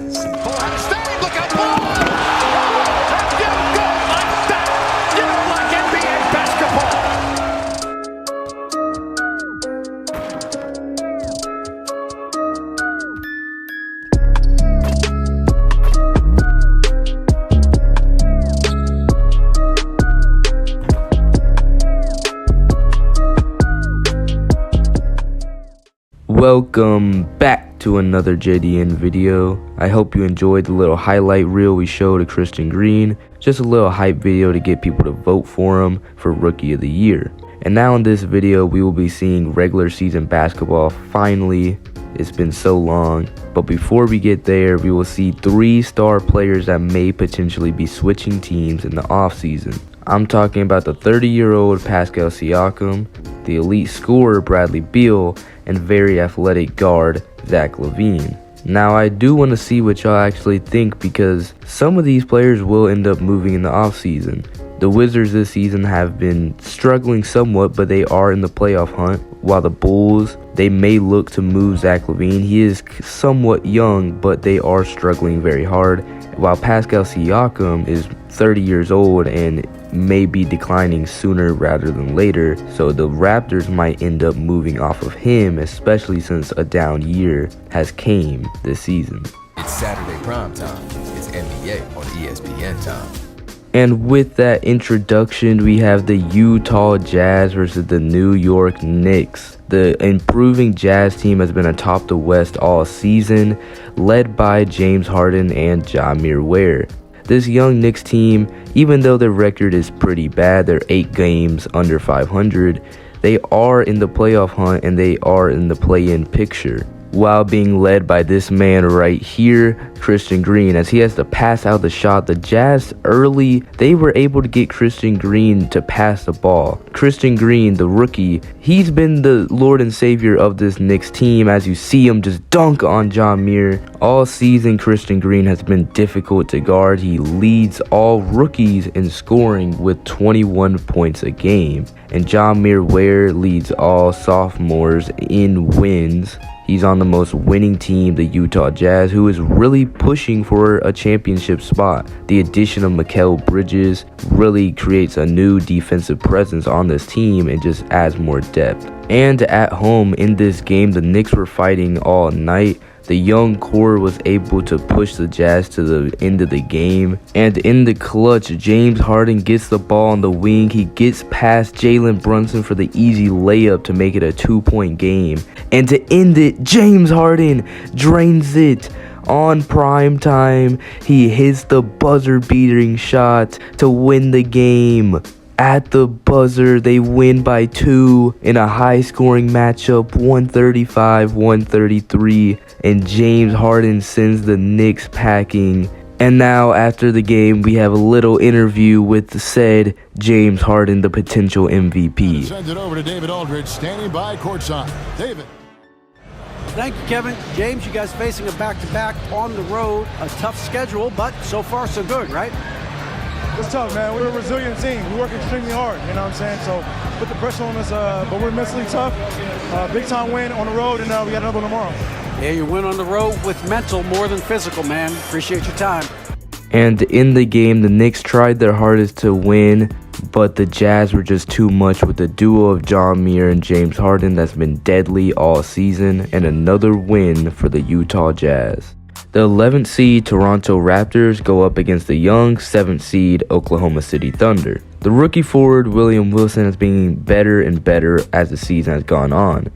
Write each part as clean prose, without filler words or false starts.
Look out, ball! If you go like that, you don't like NBA basketball. Welcome back to another JDN video. I hope you enjoyed the little highlight reel we showed of Christian Green. Just a little hype video to get people to vote for him for Rookie of the Year. And now in this video we will be seeing regular season basketball finally. It's been so long. But before we get there, we will see 3 star players that may potentially be switching teams in the offseason. I'm talking about the 30-year-old Pascal Siakam, the elite scorer Bradley Beal, and very athletic guard Zach LaVine. Now I do want to see what y'all actually think, because some of these players will end up moving in the offseason. The Wizards this season have been struggling somewhat, but they are in the playoff hunt, while the Bulls, they may look to move Zach LaVine. He is somewhat young, but they are struggling very hard, while Pascal Siakam is 30 years old and may be declining sooner rather than later, so the Raptors might end up moving off of him, especially since a down year has came this season. It's Saturday prime time. It's NBA on ESPN time. And with that introduction, we have the Utah Jazz versus the New York Knicks. The improving Jazz team has been atop the West all season, led by James Harden and Jameer Ware. This young Knicks team, even though their record is pretty bad, they're 8 games under 500, they are in the playoff hunt and they are in the play-in picture, while being led by this man right here, Christian Green, as he has to pass out the shot. The Jazz early, they were able to get Christian Green to pass the ball. Christian Green, the rookie, he's been the Lord and Savior of this Knicks team, as you see him just dunk on Jameer. All season, Christian Green has been difficult to guard. He leads all rookies in scoring with 21 points a game, and Jameer Ware leads all sophomores in wins. He's on the most winning team, the Utah Jazz, who is really pushing for a championship spot. The addition of Mikal Bridges really creates a new defensive presence on this team and just adds more depth. And at home in this game, the Knicks were fighting all night. The young core was able to push the Jazz to the end of the game. And in the clutch, James Harden gets the ball on the wing. He gets past Jalen Brunson for the easy layup to make it a 2-point game. And to end it, James Harden drains it. On prime time, he hits the buzzer-beating shot to win the game. At the buzzer, they win by 2 in a high-scoring matchup, 135-133, and James Harden sends the Knicks packing. And now, after the game, we have a little interview with the said James Harden, the potential MVP. Sends it over to David Aldridge, standing by courtside. David. Thank you, Kevin. James, you guys facing a back-to-back on the road, a tough schedule, but so far so good, right? It's tough, man. We're a resilient team. We work extremely hard, you know what I'm saying? So put the pressure on us, but we're mentally tough. Big time win on the road, and we got another one tomorrow. Yeah, you win on the road with mental more than physical, man. Appreciate your time. And in the game, the Knicks tried their hardest to win, but the Jazz were just too much with the duo of Jameer and James Harden that's been deadly all season, and another win for the Utah Jazz. The 11th seed Toronto Raptors go up against the young 7th seed Oklahoma City Thunder. The rookie forward William Wilson has been better and better as the season has gone on,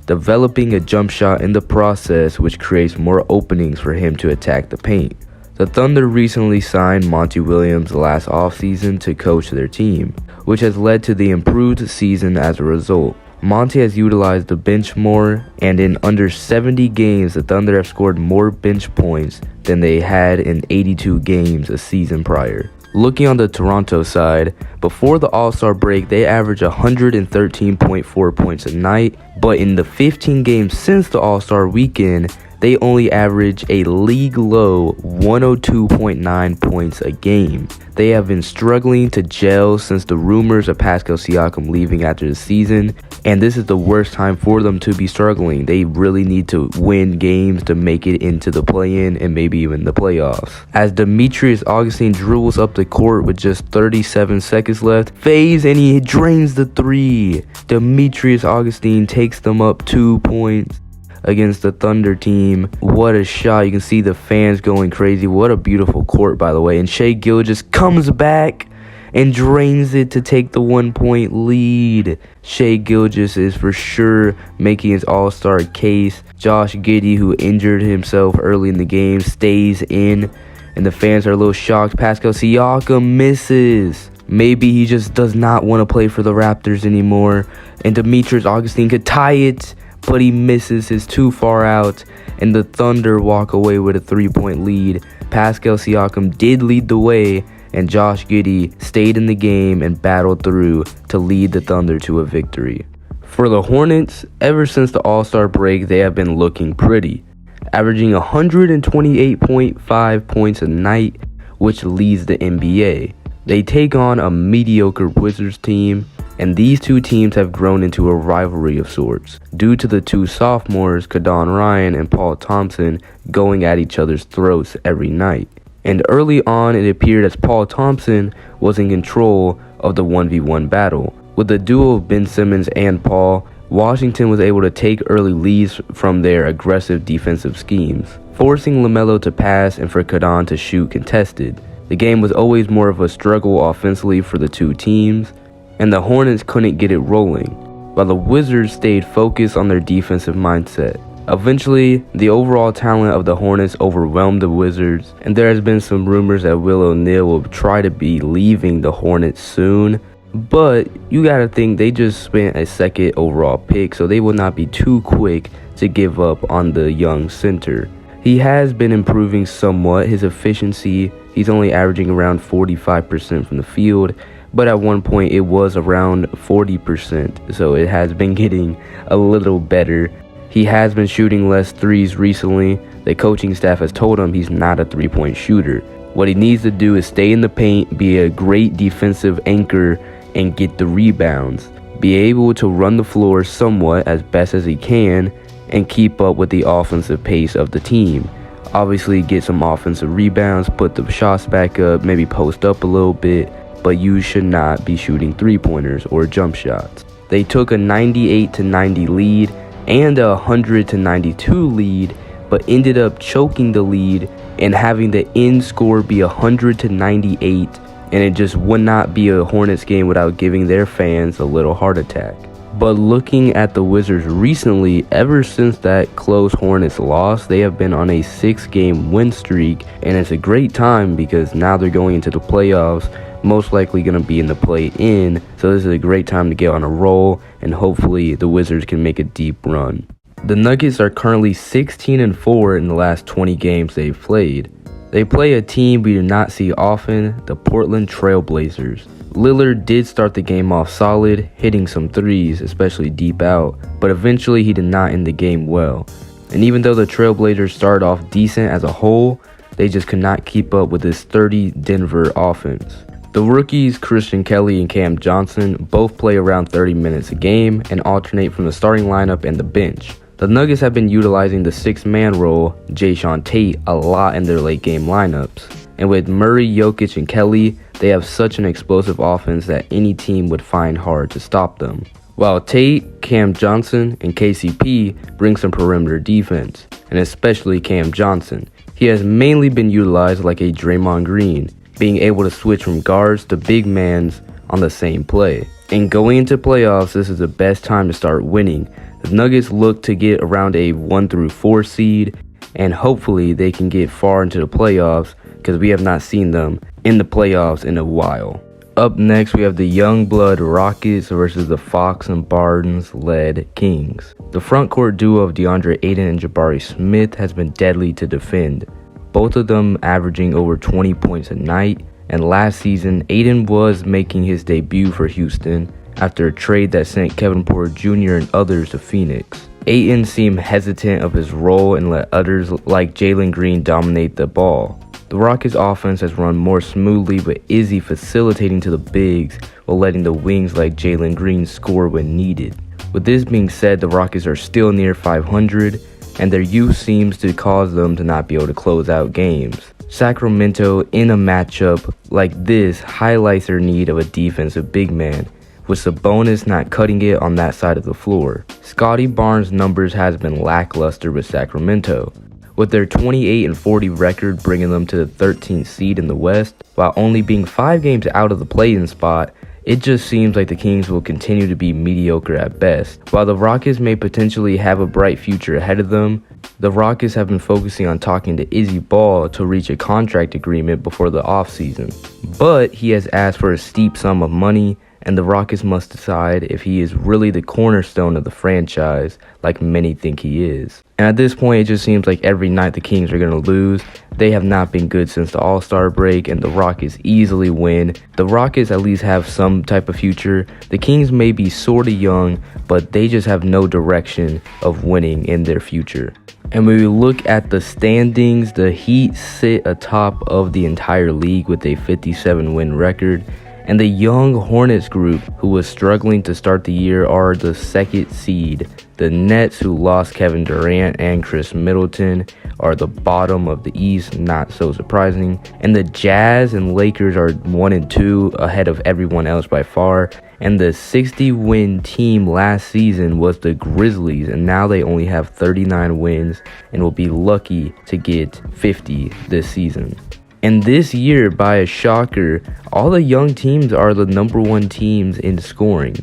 developing a jump shot in the process, which creates more openings for him to attack the paint. The Thunder recently signed Monty Williams last offseason to coach their team, which has led to the improved season as a result. Monty has utilized the bench more, and in under 70 games, the Thunder have scored more bench points than they had in 82 games a season prior. Looking on the Toronto side, before the All-Star break, they averaged 113.4 points a night, but in the 15 games since the All-Star weekend, they only average a league low 102.9 points a game. They have been struggling to gel since the rumors of Pascal Siakam leaving after the season, and this is the worst time for them to be struggling. They really need to win games to make it into the play-in and maybe even the playoffs. As Demetrius Augustine dribbles up the court with just 37 seconds left, fades and he drains the three. Demetrius Augustine takes them up 2 points against the Thunder team. What a shot. You can see the fans going crazy. What a beautiful court, by the way. And Shai Gilgeous comes back and drains it to take the 1 point lead. Shai Gilgeous is for sure making his all-star case. Josh Giddey, who injured himself early in the game, stays in, and the fans are a little shocked. Pascal Siakam misses. Maybe he just does not want to play for the Raptors anymore, and Demetrius Augustine could tie it, but he misses. His too far out, and the Thunder walk away with a 3-point lead. Pascal Siakam did lead the way, and Josh Giddey stayed in the game and battled through to lead the Thunder to a victory. For the Hornets, ever since the All-Star break, they have been looking pretty, averaging 128.5 points a night, which leads the NBA. They take on a mediocre Wizards team, and these two teams have grown into a rivalry of sorts due to the two sophomores, Kadon Ryan and Paul Thompson, going at each other's throats every night. And early on, it appeared as Paul Thompson was in control of the 1v1 battle. With the duo of Ben Simmons and Paul, Washington was able to take early leads from their aggressive defensive schemes, forcing LaMelo to pass and for Kadon to shoot contested. The game was always more of a struggle offensively for the two teams, and the Hornets couldn't get it rolling, while the Wizards stayed focused on their defensive mindset. Eventually, the overall talent of the Hornets overwhelmed the Wizards, and there has been some rumors that Will O'Neal will try to be leaving the Hornets soon, but you gotta think they just spent a second overall pick, so they will not be too quick to give up on the young center. He has been improving somewhat his efficiency. He's only averaging around 45% from the field, but at one point it was around 40%, so it has been getting a little better. He has been shooting less threes recently. The coaching staff has told him he's not a three-point shooter. What he needs to do is stay in the paint, be a great defensive anchor, and get the rebounds. Be able to run the floor somewhat as best as he can, and keep up with the offensive pace of the team. Obviously get some offensive rebounds, put the shots back up, maybe post up a little bit, but you should not be shooting three-pointers or jump shots. They took a 98-90 lead and a 100-92 lead, but ended up choking the lead and having the end score be 100-98, and it just would not be a Hornets game without giving their fans a little heart attack. But looking at the Wizards recently, ever since that close Hornets loss, they have been on a 6-game win streak, and it's a great time because now they're going into the playoffs, most likely going to be in the play-in, so this is a great time to get on a roll, and hopefully the Wizards can make a deep run. The Nuggets are currently 16-4 in the last 20 games they've played. They play a team we do not see often, the Portland Trail Blazers. Lillard did start the game off solid, hitting some threes, especially deep out, but eventually he did not end the game well. And even though the Trailblazers started off decent as a whole, they just could not keep up with this sturdy Denver offense. The rookies, Christian Kelly and Cam Johnson, both play around 30 minutes a game and alternate from the starting lineup and the bench. The Nuggets have been utilizing the 6-man role, Jayshawn Tate, a lot in their late game lineups. And with Murray, Jokic, and Kelly, they have such an explosive offense that any team would find hard to stop them. While Tate, Cam Johnson, and KCP bring some perimeter defense, and especially Cam Johnson. He has mainly been utilized like a Draymond Green, being able to switch from guards to big mans on the same play. And going into playoffs, this is the best time to start winning. The Nuggets look to get around a 1-4 seed, and hopefully they can get far into the playoffs because we have not seen them in the playoffs in a while. Up next, we have the Youngblood Rockets versus the Fox and Barnes-led Kings. The frontcourt duo of DeAndre Ayton and Jabari Smith has been deadly to defend, both of them averaging over 20 points a night. And last season, Ayton was making his debut for Houston, after a trade that sent Kevin Porter Jr. and others to Phoenix. Ayton seemed hesitant of his role and let others like Jalen Green dominate the ball. The Rockets offense has run more smoothly, but Izzy facilitating to the bigs while letting the wings like Jalen Green score when needed. With this being said, the Rockets are still near 500, and their youth seems to cause them to not be able to close out games. Sacramento in a matchup like this highlights their need of a defensive big man, with Sabonis not cutting it on that side of the floor. Scotty Barnes' numbers has been lackluster with Sacramento, with their 28-40 record bringing them to the 13th seed in the West. While only being 5 games out of the play-in spot, it just seems like the Kings will continue to be mediocre at best. While the Rockets may potentially have a bright future ahead of them, the Rockets have been focusing on talking to Izzy Ball to reach a contract agreement before the offseason. But he has asked for a steep sum of money, and the Rockets must decide if he is really the cornerstone of the franchise like many think he is. And at this point, it just seems like every night the Kings are going to lose. They have not been good since the All-Star break, and the Rockets easily win. The Rockets at least have some type of future. The Kings may be sort of young, but they just have no direction of winning in their future. And when we look at the standings, the Heat sit atop of the entire league with a 57-win record. And the young Hornets group, who was struggling to start the year, are the 2nd seed. The Nets, who lost Kevin Durant and Chris Middleton, are the bottom of the East, not so surprising. And the Jazz and Lakers are 1 and 2, ahead of everyone else by far. And the 60-win team last season was the Grizzlies, and now they only have 39 wins and will be lucky to get 50 this season. And this year, by a shocker, all the young teams are the #1 teams in scoring.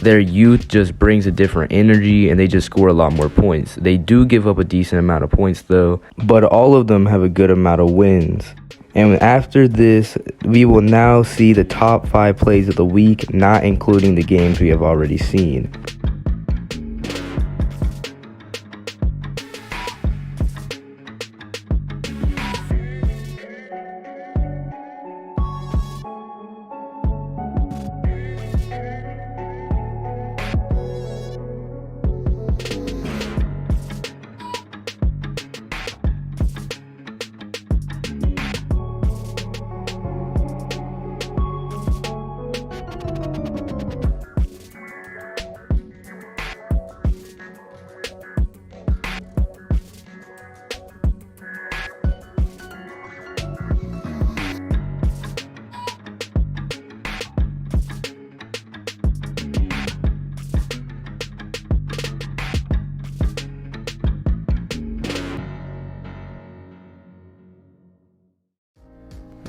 Their youth just brings a different energy, and they just score a lot more points. They do give up a decent amount of points though, but all of them have a good amount of wins. And after this, we will now see the top 5 plays of the week, not including the games we have already seen.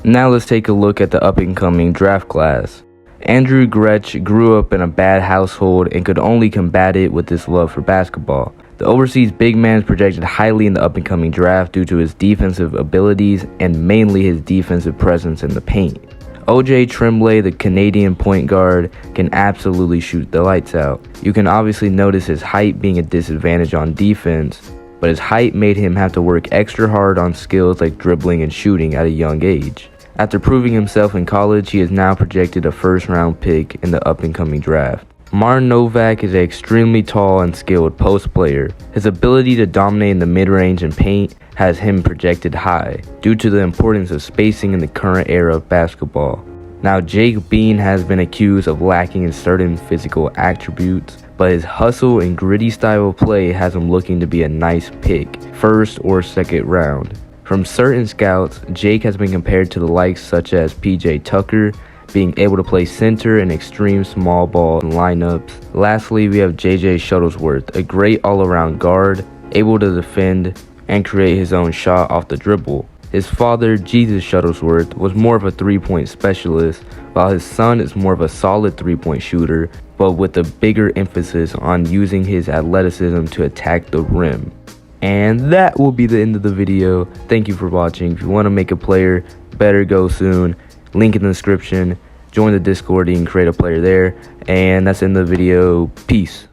Now let's take a look at the up-and-coming draft class. Andrew Gretsch grew up in a bad household and could only combat it with his love for basketball. The overseas big man is projected highly in the up-and-coming draft due to his defensive abilities and mainly his defensive presence in the paint. OJ Tremblay, the Canadian point guard, can absolutely shoot the lights out. You can obviously notice his height being a disadvantage on defense, but his height made him have to work extra hard on skills like dribbling and shooting at a young age. After proving himself in college, he is now projected a first-round pick in the up-and-coming draft. Martin Novak is an extremely tall and skilled post player. His ability to dominate in the mid-range and paint has him projected high, due to the importance of spacing in the current era of basketball. Now, Jake Bean has been accused of lacking in certain physical attributes, but his hustle and gritty style of play has him looking to be a nice pick, first or second round. From certain scouts, Jake has been compared to the likes such as PJ Tucker, being able to play center in extreme small ball lineups. Lastly, we have JJ Shuttlesworth, a great all-around guard, able to defend and create his own shot off the dribble. His father, Jesus Shuttlesworth, was more of a three-point specialist, while his son is more of a solid three-point shooter, but with a bigger emphasis on using his athleticism to attack the rim. And that will be the end of the video. Thank you for watching. If you want to make a player, better go soon. Link in the description. Join the Discord and create a player there. And that's the end of the video. Peace.